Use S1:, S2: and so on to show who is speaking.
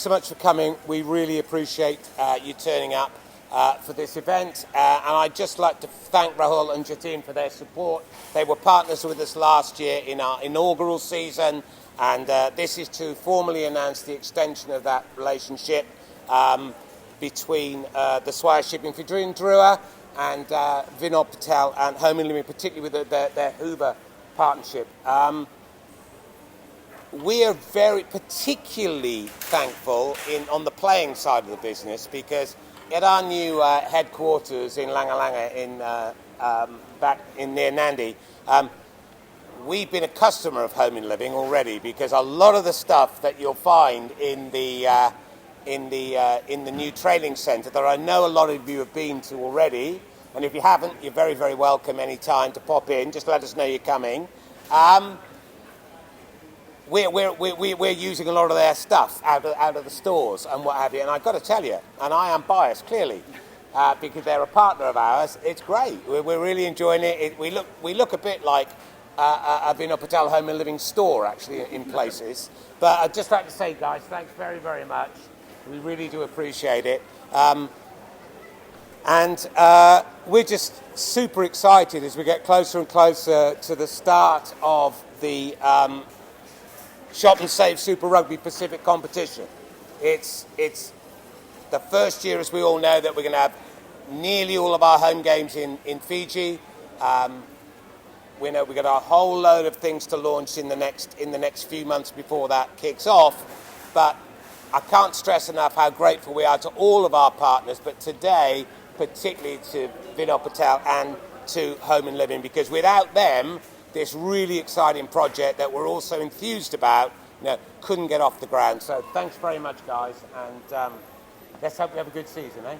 S1: So much for coming. We really appreciate you turning up for this event. And I'd just like to thank Rahul and Jatin for their support. They were partners with us last year in our inaugural season, and this is to formally announce the extension of that relationship between the Swire Shipping Fijian Drua and Vinod, Patel and Home and Living, particularly with their Hoover partnership. We are very particularly thankful on the playing side of the business, because at our new headquarters in Langa in back in near Nandi, we've been a customer of Home and Living already, because a lot of the stuff that you'll find in the new training centre that I know a lot of you have been to already, and if you haven't, you're very, very welcome any time to pop in. Just let us know you're coming. We're using a lot of their stuff out of the stores and what have you, and I've got to tell you, and I am biased clearly, because they're a partner of ours. It's great. We're really enjoying it. We look a bit like a Vinod Patel Home and Living store actually in places. But I'd just like to say, guys, thanks very, very much. We really do appreciate it. And we're just super excited as we get closer and closer to the start of the Shop and Save Super Rugby Pacific competition. It's the first year, as we all know, that we're going to have nearly all of our home games in Fiji. We know we've got a whole load of things to launch in the next few months before that kicks off. But I can't stress enough how grateful we are to all of our partners, but today particularly to Vinod Patel and to Home and Living, because without them, this really exciting project that we're all so enthused about, couldn't get off the ground. So thanks very much, guys, and let's hope we have a good season, eh?